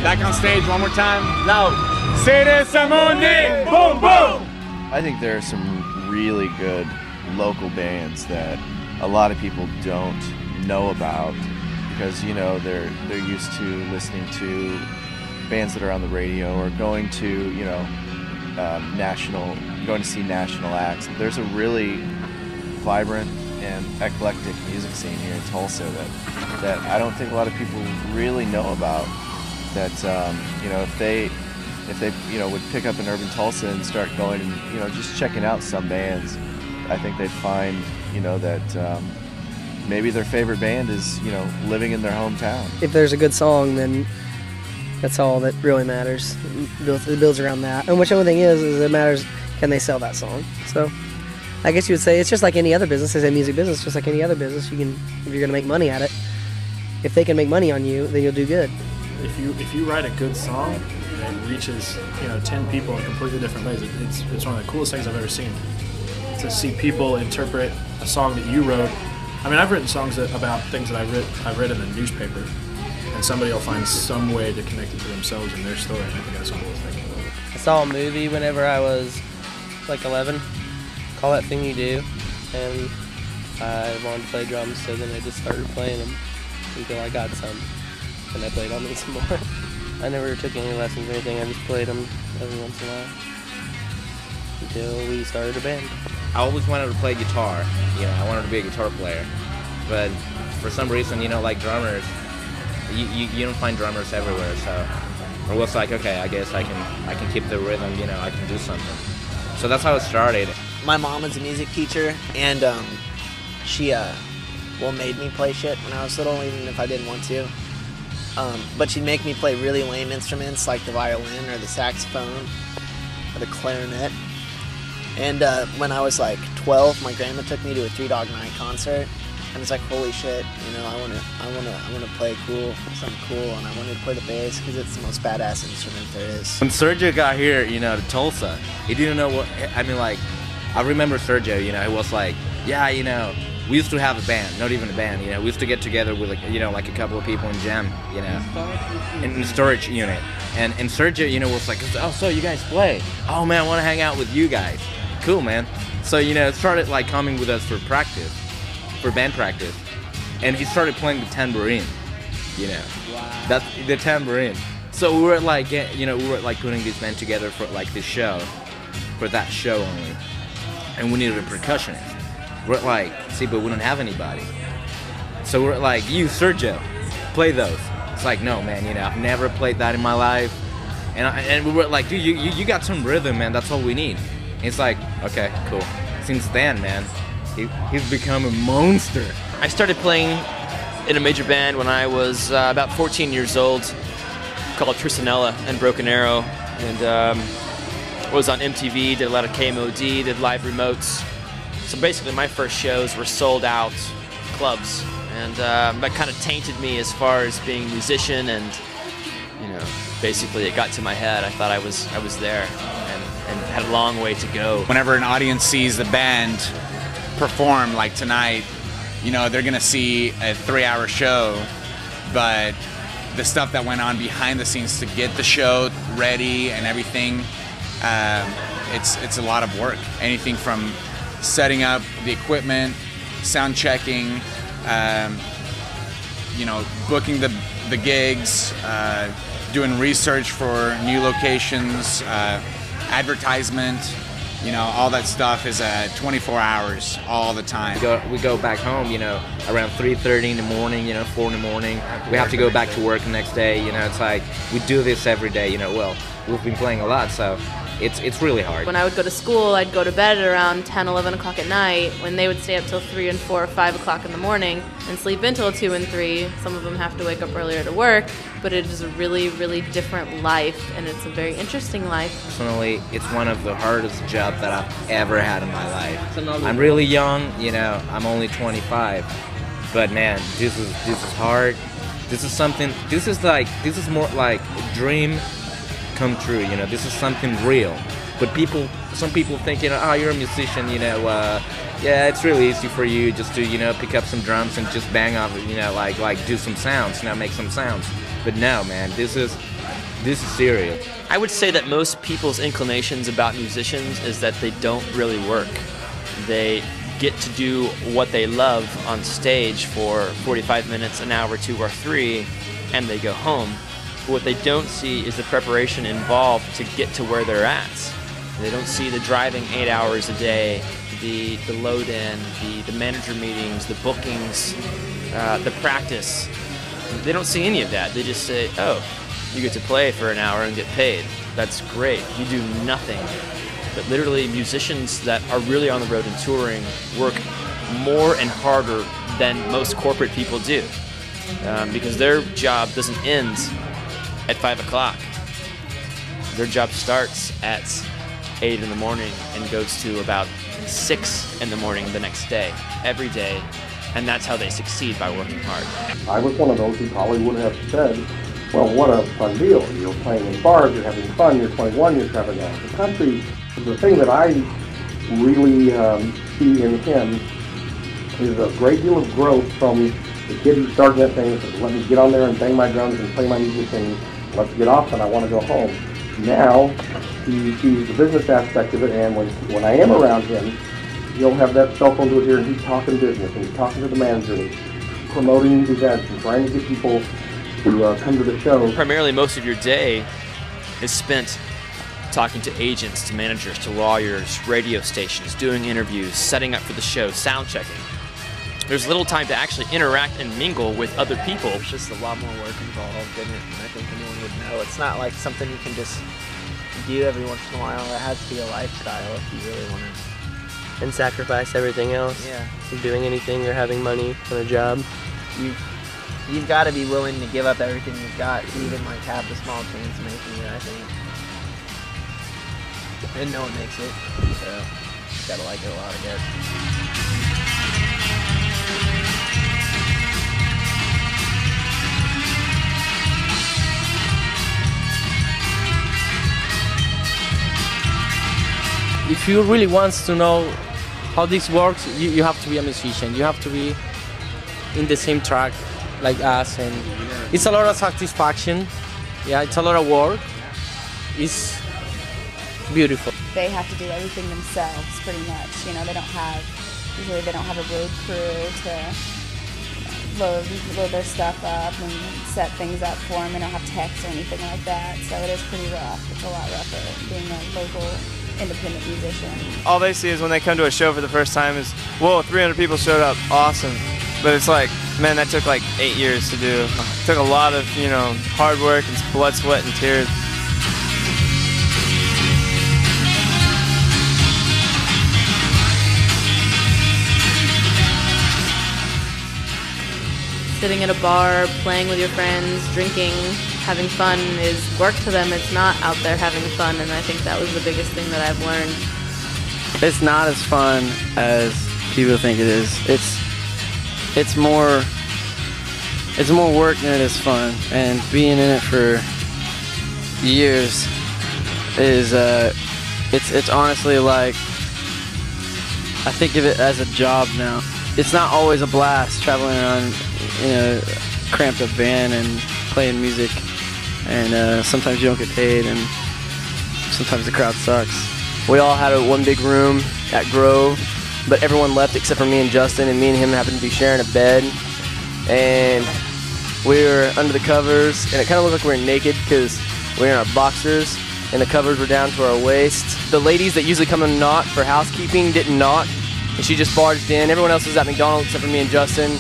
Back on stage one more time. Loud. Seresamundi. Boom, boom. I think there are some really good local bands that a lot of people don't know about because, you know, they're used to listening to bands that are on the radio or going to, you know, going to see national acts. There's a really vibrant and eclectic music scene here in Tulsa that I don't think a lot of people really know about. That you know, if they you know would pick up an Urban Tulsa and start going and, you know, just checking out some bands, I think they'd find, you know, that maybe their favorite band is, you know, living in their hometown. If there's a good song, then that's all that really matters. It builds around that. And which only thing is it matters, can they sell that song? So I guess you would say it's just like any other business. It's a music business, just like any other business. You can, if you're going to make money at it, if they can make money on you, then you'll do good. If you write a good song and it reaches, you know, 10 people in completely different ways, it's one of the coolest things I've ever seen. To see people interpret a song that you wrote. I mean, I've written songs about things that I've read in the newspaper, and somebody will find some way to connect it to themselves and their story. And I think that's one of the things. I saw a movie whenever I was like 11, Call That Thing You Do, and I wanted to play drums, so then I just started playing them until I got some, and I played on them some more. I never took any lessons or anything, I just played them every once in a while until we started a band. I always wanted to play guitar, you know, I wanted to be a guitar player, but for some reason, you know, like drummers, you don't find drummers everywhere, so I was like, okay, I guess I can keep the rhythm, you know, I can do something. So that's how it started. My mom is a music teacher, and she made me play shit when I was little, even if I didn't want to. But she'd make me play really lame instruments like the violin or the saxophone or the clarinet. And when I was like 12, my grandma took me to a Three Dog Night concert, and it's like, holy shit, you know, I wanna play something cool, and I wanted to play the bass because it's the most badass instrument there is. When Sergio got here, you know, to Tulsa, he didn't know what, I mean, like, I remember Sergio, you know, he was like, yeah, you know, we used to have a band, not even a band, you know, we used to get together with, like, you know, like a couple of people and jam, you know, in the storage unit. And Sergio, you know, was like, oh, so you guys play? Oh, man, I want to hang out with you guys. Cool, man. So, you know, it started, like, coming with us for practice, for band practice. And he started playing the tambourine, you know. Wow. That's the tambourine. So we were, like, you know, putting this band together for, like, this show, for that show only. And we needed a percussionist. We're like, see, but we don't have anybody. So we're like, you, Sergio, play those. It's like, no, man, you know, I've never played that in my life. And we were like, dude, you got some rhythm, man, that's all we need. And it's like, okay, cool. Since then, man, he's become a monster. I started playing in a major band when I was about 14 years old, called Tristanella and Broken Arrow. And was on MTV, did a lot of KMOD, did live remotes. So basically my first shows were sold out clubs, and that kind of tainted me as far as being a musician, and, you know, basically it got to my head. I thought I was there and had a long way to go. Whenever an audience sees the band perform like tonight, you know, they're gonna see a 3-hour show, but the stuff that went on behind the scenes to get the show ready and everything, it's a lot of work. Anything from setting up the equipment, sound checking, you know, booking the gigs, doing research for new locations, advertisement, you know, all that stuff is 24 hours all the time. We go back home, you know, around 3:30 in the morning, you know, 4 in the morning. We have to go back to work the next day, you know, it's like, we do this every day, you know, well, we've been playing a lot, so it's really hard. When I would go to school, I'd go to bed at around 10, 11 o'clock at night, when they would stay up till 3 and 4 or 5 o'clock in the morning and sleep until 2 and 3. Some of them have to wake up earlier to work, but it is a really, really different life, and it's a very interesting life. Personally, it's one of the hardest jobs that I've ever had in my life. I'm really young, you know, I'm only 25, but man, this is hard. This is more like a dream come true, you know, this is something real. But some people think, you know, oh, you're a musician, you know, yeah, it's really easy for you just to, you know, pick up some drums and just bang off, you know, like do some sounds, you know, make some sounds. But no, man, this is this is serious. I would say that most people's inclinations about musicians is that they don't really work. They get to do what they love on stage for 45 minutes, an hour, 2 or 3, and they go home. But what they don't see is the preparation involved to get to where they're at. They don't see the driving 8 hours a day, the load in, the manager meetings, the bookings, the practice. They don't see any of that. They just say, oh, you get to play for an hour and get paid. That's great. You do nothing. But literally, musicians that are really on the road and touring work more and harder than most corporate people do, because their job doesn't end at 5 o'clock. Their job starts at 8 in the morning and goes to about 6 in the morning the next day, every day, and that's how they succeed, by working hard. I was one of those who probably would have said, well, what a fun deal. You're playing in bars, you're having fun, you're 21, you're traveling out of the country. The thing that I really see in him is a great deal of growth from the kid who started that thing and said, let me get on there and bang my drums and play my music and let's get off and I want to go home. Now, he sees the business aspect of it, and when I am around him, he'll have that cell phone to his ear and he's talking business and he's talking to the manager and he's promoting events and trying to get people to come to the show. Primarily, most of your day is spent talking to agents, to managers, to lawyers, radio stations, doing interviews, setting up for the show, sound checking. There's little time to actually interact and mingle with other people. There's just a lot more work involved in it, and I think anyone would know. It's not like something you can just do every once in a while. It has to be a lifestyle if you really want to. And sacrifice everything else. Yeah. Doing anything or having money on a job. You've got to be willing to give up everything you've got to even like have the small chance of making it, I think. And no one makes it, so you gotta like it a lot, I guess. If you really want to know how this works, you have to be a musician. You have to be in the same track like us, and it's a lot of satisfaction. Yeah, it's a lot of work. It's beautiful. They have to do everything themselves, pretty much. You know, usually they don't have a road crew to load their stuff up and set things up for them. They don't have techs or anything like that, so it is pretty rough. It's a lot rougher being a local independent musician. All they see is when they come to a show for the first time is, whoa, 300 people showed up, awesome. But it's like, man, that took like 8 years to do. It took a lot of, hard work and blood, sweat, and tears. Sitting at a bar, playing with your friends, drinking, having fun is work to them. It's not out there having fun, and I think that was the biggest thing that I've learned. It's not as fun as people think it is. It's more work than it is fun, and being in it for years is it's honestly like, I think of it as a job now. It's not always a blast traveling around in a cramped up van and playing music, and sometimes you don't get paid, and sometimes the crowd sucks. We all had one big room at Grove, but everyone left except for me and Justin, and me and him happened to be sharing a bed, and we were under the covers, and it kind of looked like we were naked because we were in our boxers, and the covers were down to our waist. The ladies that usually come and knock for housekeeping didn't knock, and she just barged in. Everyone else was at McDonald's except for me and Justin.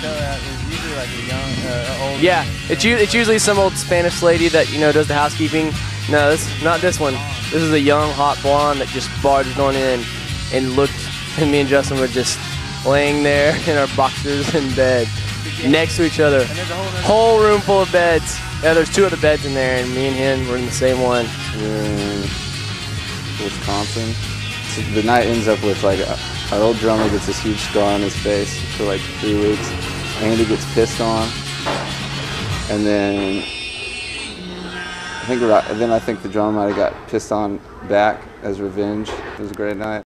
It's usually like a young, old. Yeah, it's usually some old Spanish lady that does the housekeeping. No, not this one. This is a young, hot blonde that just barged on in and looked, and me and Justin were just laying there in our boxers in bed, next to each other. Whole room full of beds. Yeah, there's 2 other beds in there, and me and him were in the same one. We're in Wisconsin. So the night ends up with like our old drummer gets this huge scar on his face for like 3 weeks. Andy gets pissed on, and then I think the drummer might have got pissed on back as revenge. It was a great night.